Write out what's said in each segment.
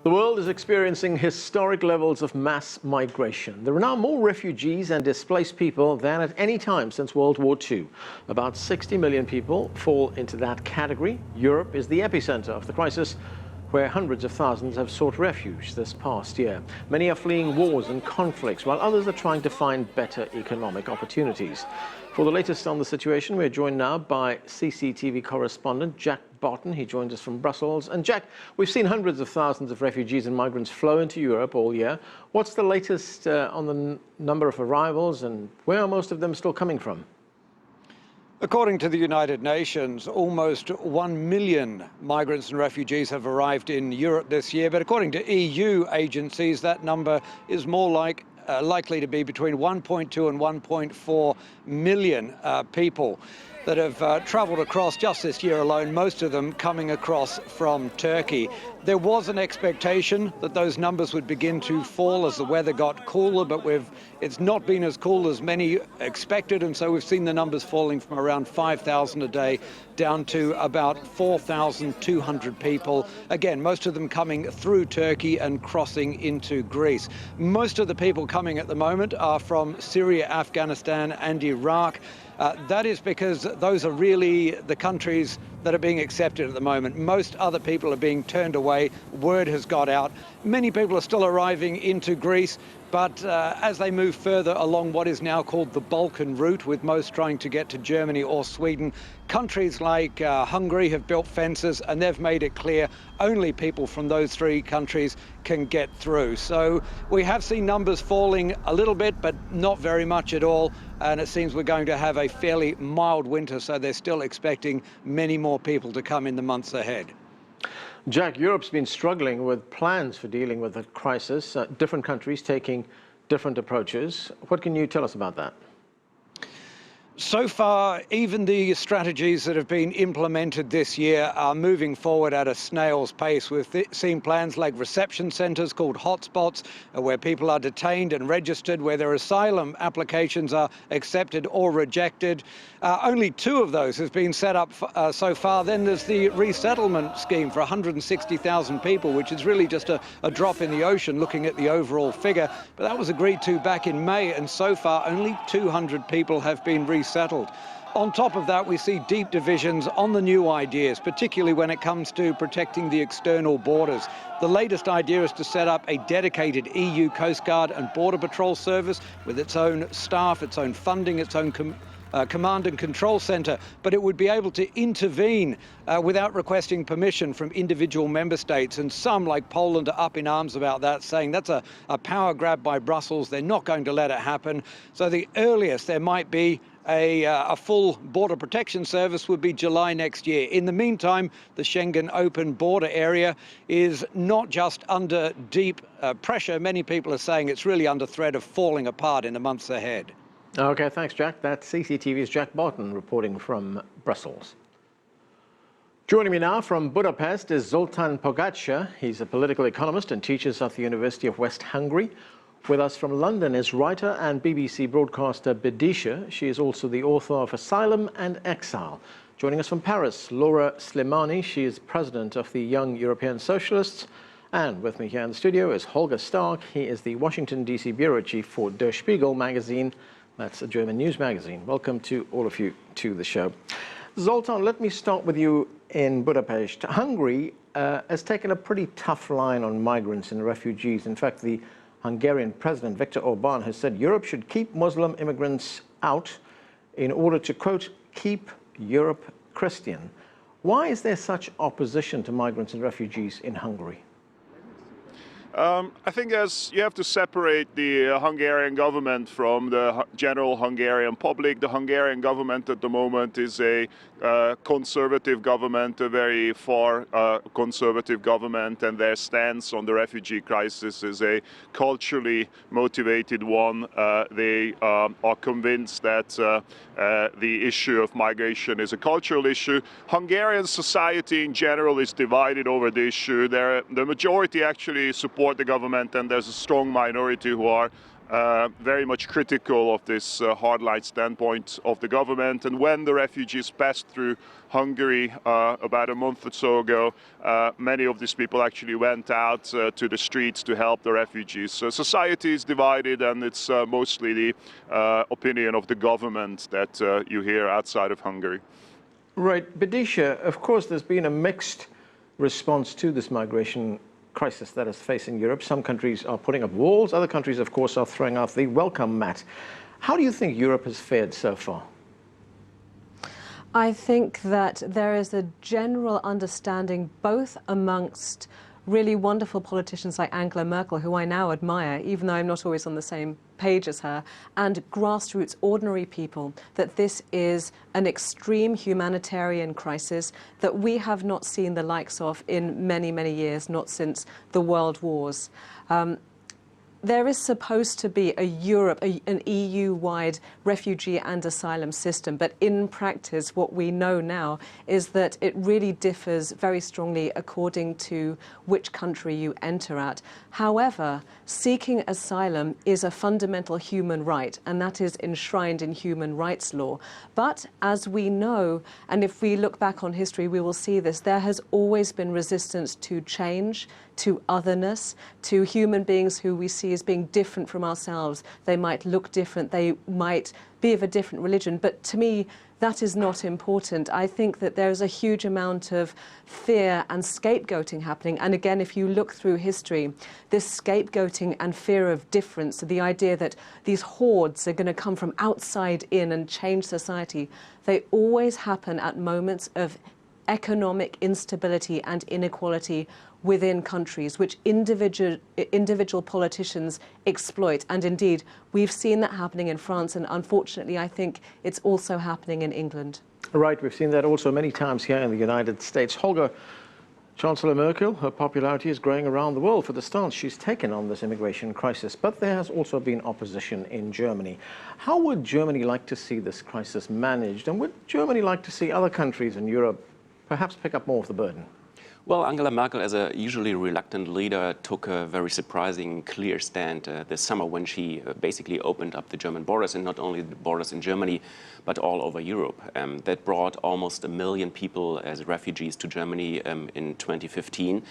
The world is experiencing historic levels of mass migration. There are now more refugees and displaced people than at any time since World War II. About 60 million people fall into that category. Europe is the epicenter of the crisis, where hundreds of thousands have sought refuge this past year. Many are fleeing wars and conflicts, while others are trying to find better economic opportunities. For the latest on the situation, we're joined now by CCTV correspondent Jack Barton. He joins us from Brussels. And Jack, we've seen hundreds of thousands of refugees and migrants flow into Europe all year. What's the latest on the number of arrivals, and where are most of them still coming from? According to the United Nations, almost 1 million migrants and refugees have arrived in Europe this year. But according to EU agencies, that number is more likely to be between 1.2 and 1.4 million people that have travelled across just this year alone, most of them coming across from Turkey. There was an expectation that those numbers would begin to fall as the weather got cooler, but it's not been as cool as many expected, and so we've seen the numbers falling from around 5,000 a day down to about 4,200 people. Again, most of them coming through Turkey and crossing into Greece. Most of the people coming at the moment are from Syria, Afghanistan and Iraq. That is because those are really the countries that are being accepted at the moment. Most other people are being turned away. Word has got out. Many people are still arriving into Greece, but as they move further along what is now called the Balkan route, with most trying to get to Germany or Sweden, countries like Hungary have built fences and they've made it clear only people from those three countries can get through. So we have seen numbers falling a little bit, but not very much at all. And it seems we're going to have a fairly mild winter, so they're still expecting many more people to come in the months ahead. Jack, Europe's been struggling with plans for dealing with the crisis, different countries taking different approaches. What can you tell us about that? So far, even the strategies that have been implemented this year are moving forward at a snail's pace. We've seen plans like reception centres called hotspots, where people are detained and registered, where their asylum applications are accepted or rejected. Only 2 of those have been set up so far. Then there's the resettlement scheme for 160,000 people, which is really just a drop in the ocean looking at the overall figure. But that was agreed to back in May, and so far only 200 people have been resettled. On top of that, we see deep divisions on the new ideas, particularly when it comes to protecting the external borders. The latest idea is to set up a dedicated EU Coast Guard and Border Patrol service with its own staff, its own funding, its own command and control centre, but it would be able to intervene without requesting permission from individual member states. And some, like Poland, are up in arms about that, saying that's a power grab by Brussels. They're not going to let it happen. So the earliest there might be a full border protection service would be July next year. In the meantime, the Schengen open border area is not just under deep pressure. Many people are saying it's really under threat of falling apart in the months ahead. Okay, thanks, Jack. That's CCTV's Jack Barton reporting from Brussels. Joining me now from Budapest is Zoltan Pogatsa. He's a political economist and teaches at the University of West Hungary. With us from London is writer and BBC broadcaster Bidisha. She is also the author of Asylum and Exile. Joining us from Paris, Laura Slimani. She is president of the Young European Socialists. And with me here in the studio is Holger Stark. He is the Washington D.C. bureau chief for Der Spiegel Magazine. That's a German news magazine. Welcome to all of you to the show. Zoltan, let me start with you in Budapest. Hungary has taken a pretty tough line on migrants and refugees. In fact, the Hungarian President Viktor Orban has said Europe should keep Muslim immigrants out in order to, quote, keep Europe Christian. Why is there such opposition to migrants and refugees in Hungary? I think you have to separate the Hungarian government from the general Hungarian public. The Hungarian government at the moment is a conservative government, a very far conservative government, and their stance on the refugee crisis is a culturally motivated one. They are convinced that the issue of migration is a cultural issue. Hungarian society in general is divided over the issue. The majority actually support support the government, and there's a strong minority who are very much critical of this hardline standpoint of the government. And when the refugees passed through Hungary about a month or so ago, many of these people actually went out to the streets to help the refugees. So society is divided, and it's mostly the opinion of the government that you hear outside of Hungary. Right. Bidisha, of course, there's been a mixed response to this migration crisis that is facing Europe. Some countries are putting up walls. Other countries, of course, are throwing out the welcome mat. How do you think Europe has fared so far? I think that there is a general understanding both amongst really wonderful politicians like Angela Merkel, who I now admire, even though I'm not always on the same page as her, and grassroots, ordinary people, that this is an extreme humanitarian crisis that we have not seen the likes of in many, many years, not since the World Wars. There is supposed to be an EU-wide refugee and asylum system, but in practice, what we know now is that it really differs very strongly according to which country you enter at. However, seeking asylum is a fundamental human right, and that is enshrined in human rights law. But as we know, and if we look back on history, we will see this, there has always been resistance to change, to otherness, to human beings who we see as being different from ourselves. They might look different, they might be of a different religion, but to me, that is not important. I think that there's a huge amount of fear and scapegoating happening. And again, if you look through history, this scapegoating and fear of difference, the idea that these hordes are going to come from outside in and change society, they always happen at moments of economic instability and inequality within countries, which individual politicians exploit. And indeed, we've seen that happening in France, and unfortunately, I think it's also happening in England. Right, we've seen that also many times here in the United States. Holger, Chancellor Merkel, her popularity is growing around the world for the stance she's taken on this immigration crisis, but there has also been opposition in Germany. How would Germany like to see this crisis managed, and would Germany like to see other countries in Europe perhaps pick up more of the burden? Well, Angela Merkel, as a usually reluctant leader, took a very surprising, clear stand this summer when she basically opened up the German borders, and not only the borders in Germany, but all over Europe. That brought almost 1 million people as refugees to Germany in 2015.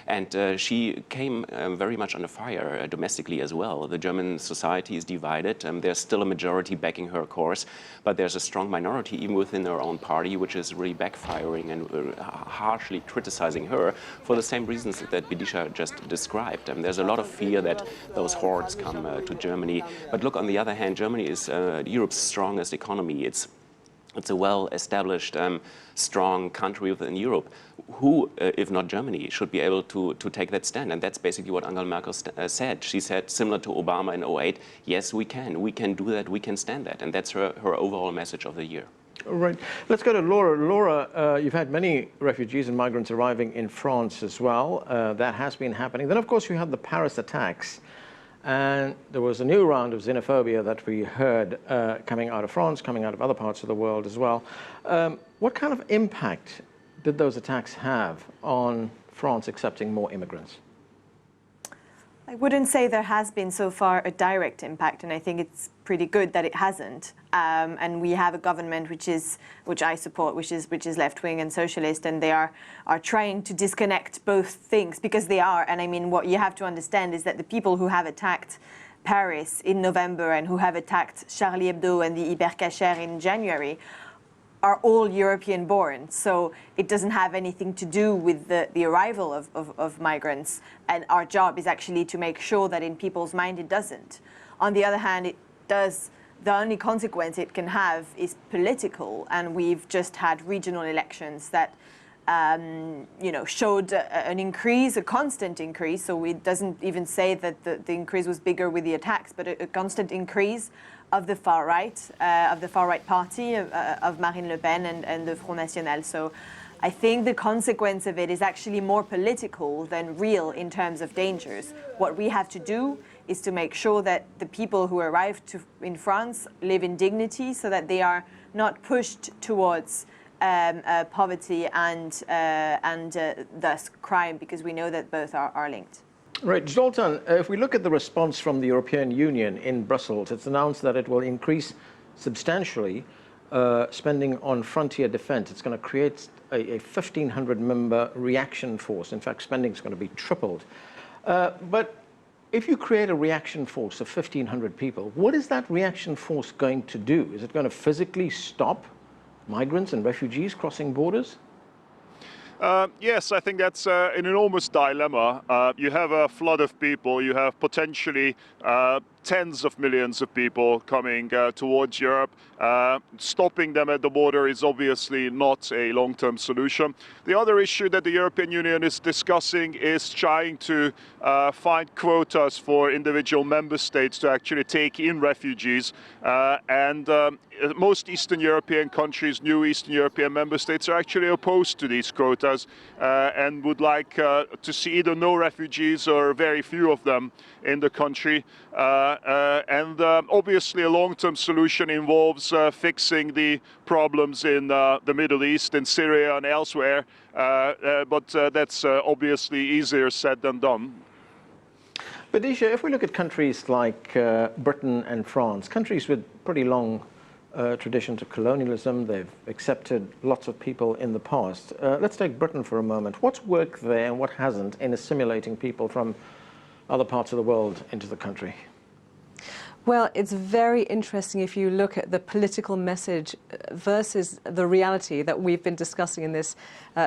And she came very much under fire domestically as well. The German society is divided. There's still a majority backing her course, but there's a strong minority even within her own party, which is really backfiring and harshly criticizing her for the same reasons that Bidisha just described. There's a lot of fear that those hordes come to Germany. But look, on the other hand, Germany is Europe's strongest economy. It's a well-established, strong country within Europe. Who, if not Germany, should be able to take that stand? And that's basically what Angela Merkel said. She said, similar to Obama in 2008, yes, we can do that, we can stand that. And that's her overall message of the year. Right. Let's go to Laura. Laura, you've had many refugees and migrants arriving in France as well. That has been happening. Then, of course, you had the Paris attacks. And there was a new round of xenophobia that we heard coming out of France, coming out of other parts of the world as well. What kind of impact did those attacks have on France accepting more immigrants? I wouldn't say there has been so far a direct impact, and I think it's pretty good that it hasn't. And we have a government which I support, which is left-wing and socialist, and they are trying to disconnect both things, because they are. And I mean, what you have to understand is that the people who have attacked Paris in November and who have attacked Charlie Hebdo and the Hypercacher in January are all European-born, so it doesn't have anything to do with the arrival of migrants, and our job is actually to make sure that in people's mind it doesn't. On the other hand, it does. The only consequence it can have is political, and we've just had regional elections that showed an increase, a constant increase, so it doesn't even say that the increase was bigger with the attacks, but a constant increase of the far right party of Marine Le Pen and the Front National. So I think the consequence of it is actually more political than real in terms of dangers. What we have to do is to make sure that the people who arrive in France live in dignity, so that they are not pushed towards poverty and thus crime, because we know that both are linked. Right, Zoltan, if we look at the response from the European Union in Brussels, it's announced that it will increase substantially spending on frontier defense. It's going to create a 1,500-member reaction force. In fact, spending is going to be tripled. But if you create a reaction force of 1,500 people, what is that reaction force going to do? Is it going to physically stop migrants and refugees crossing borders? Yes, I think that's an enormous dilemma. You have a flood of people, you have potentially tens of millions of people coming towards Europe. Stopping them at the border is obviously not a long-term solution. The other issue that the European Union is discussing is trying to find quotas for individual member states to actually take in refugees. Most Eastern European countries, new Eastern European member states, are actually opposed to these quotas and would like to see either no refugees or very few of them in the country. Obviously a long-term solution involves fixing the problems in the Middle East, in Syria and elsewhere, but that's obviously easier said than done. Bidisha, if we look at countries like Britain and France, countries with pretty long traditions of colonialism, they've accepted lots of people in the past. Let's take Britain for a moment. What's worked there and what hasn't in assimilating people from other parts of the world into the country? Well, it's very interesting if you look at the political message versus the reality that we've been discussing in this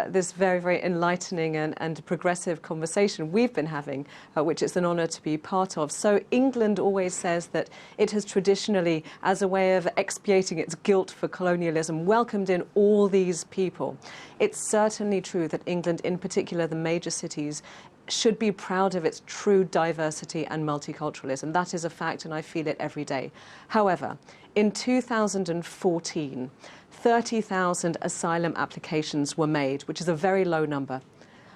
this very, very enlightening and progressive conversation we've been having, which it's an honour to be part of. So England always says that it has traditionally, as a way of expiating its guilt for colonialism, welcomed in all these people. It's certainly true that England, in particular the major cities, should be proud of its true diversity and multiculturalism. That is a fact, and I feel it every day. However, in 2014, 30,000 asylum applications were made, which is a very low number.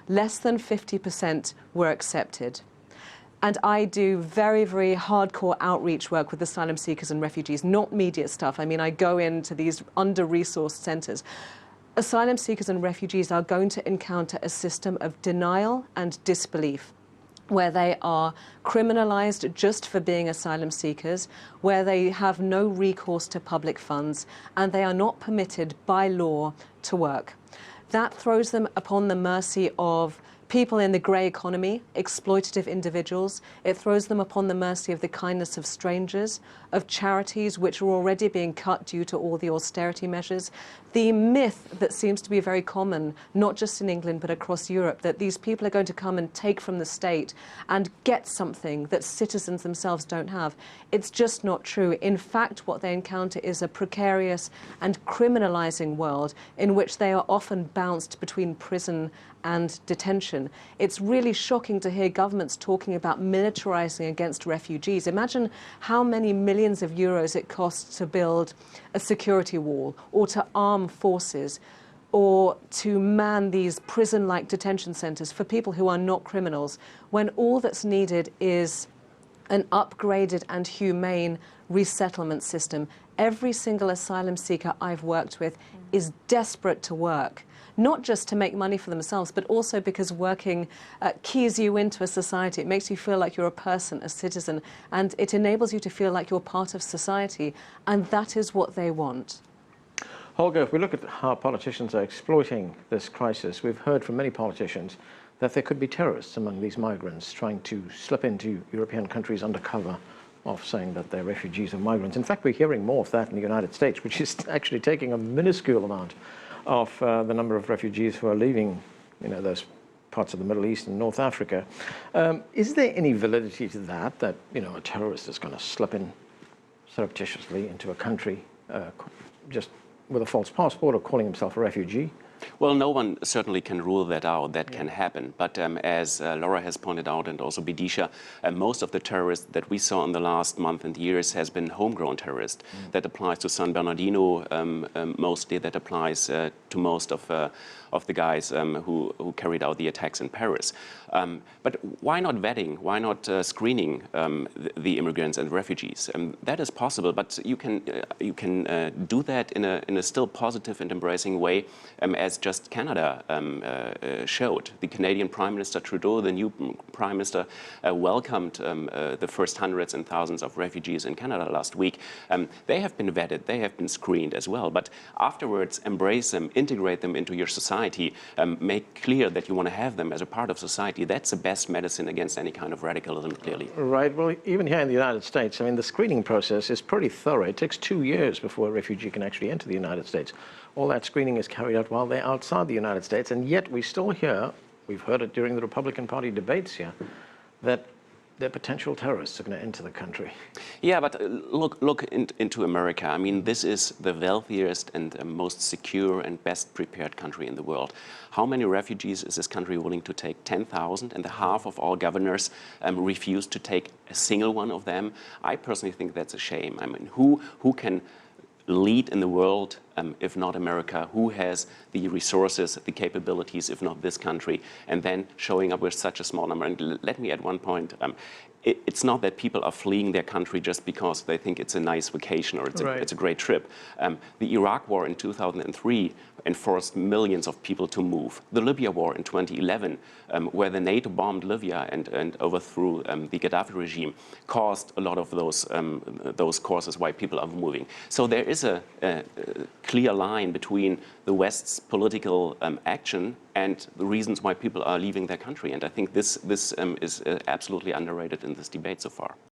Less than 50% were accepted. And I do very, very hardcore outreach work with asylum seekers and refugees, not media stuff. I mean, I go into these under-resourced centres. Asylum seekers and refugees are going to encounter a system of denial and disbelief, where they are criminalised just for being asylum seekers, where they have no recourse to public funds, and they are not permitted by law to work. That throws them upon the mercy of people in the grey economy, exploitative individuals. It throws them upon the mercy of the kindness of strangers, of charities which are already being cut due to all the austerity measures. The myth that seems to be very common, not just in England but across Europe, that these people are going to come and take from the state and get something that citizens themselves don't have. It's just not true. In fact, what they encounter is a precarious and criminalising world in which they are often bounced between prison and detention. It's really shocking to hear governments talking about militarizing against refugees. Imagine how many millions of euros it costs to build a security wall or to arm forces or to man these prison-like detention centres for people who are not criminals, when all that's needed is an upgraded and humane resettlement system. Every single asylum seeker I've worked with is desperate to work, not just to make money for themselves, but also because working keys you into a society. It makes you feel like you're a person, a citizen, and it enables you to feel like you're part of society, and that is what they want. Holger, if we look at how politicians are exploiting this crisis, we've heard from many politicians that there could be terrorists among these migrants trying to slip into European countries under cover of saying that they're refugees or migrants. In fact, we're hearing more of that in the United States, which is actually taking a minuscule amount of the number of refugees who are leaving, those parts of the Middle East and North Africa. Is there any validity to that, a terrorist is going to slip in surreptitiously into a country just with a false passport or calling himself a refugee? Well, no one certainly can rule that out. That can happen. But as Laura has pointed out, and also Bidisha, most of the terrorists that we saw in the last month and years has been homegrown terrorists. That applies to San Bernardino mostly. That applies to most of of the guys who carried out the attacks in Paris. But why not vetting? Why not screening the immigrants and refugees? That is possible, but you can do that in a still positive and embracing way, as just Canada showed. The Canadian Prime Minister Trudeau, the new Prime Minister, welcomed the first hundreds and thousands of refugees in Canada last week. They have been vetted, they have been screened as well, but afterwards embrace them, integrate them into your society, make clear that you want to have them as a part of society. That's the best medicine against any kind of radicalism, clearly. Right. Well, even here in the United States, I mean, the screening process is pretty thorough. It takes 2 years before a refugee can actually enter the United States. All that screening is carried out while they're outside the United States, and yet we still hear, we've heard it during the Republican Party debates here, that they're potential terrorists are going to enter the country. Yeah, but look into America. I mean, this is the wealthiest and most secure and best prepared country in the world. How many refugees is this country willing to take? 10,000, and half of all governors refuse to take a single one of them. I personally think that's a shame. I mean, who can lead in the world if not America? Who has the resources, the capabilities, if not this country? And then showing up with such a small number. And let me add one point. It's not that people are fleeing their country just because they think it's a nice vacation or it's a great trip. The Iraq War in 2003 enforced millions of people to move. The Libya War in 2011, where the NATO bombed Libya and overthrew the Gaddafi regime, caused a lot of those causes why people are moving. So there is a clear line between the West's political action and the reasons why people are leaving their country. And I think this is absolutely underrated in this debate so far.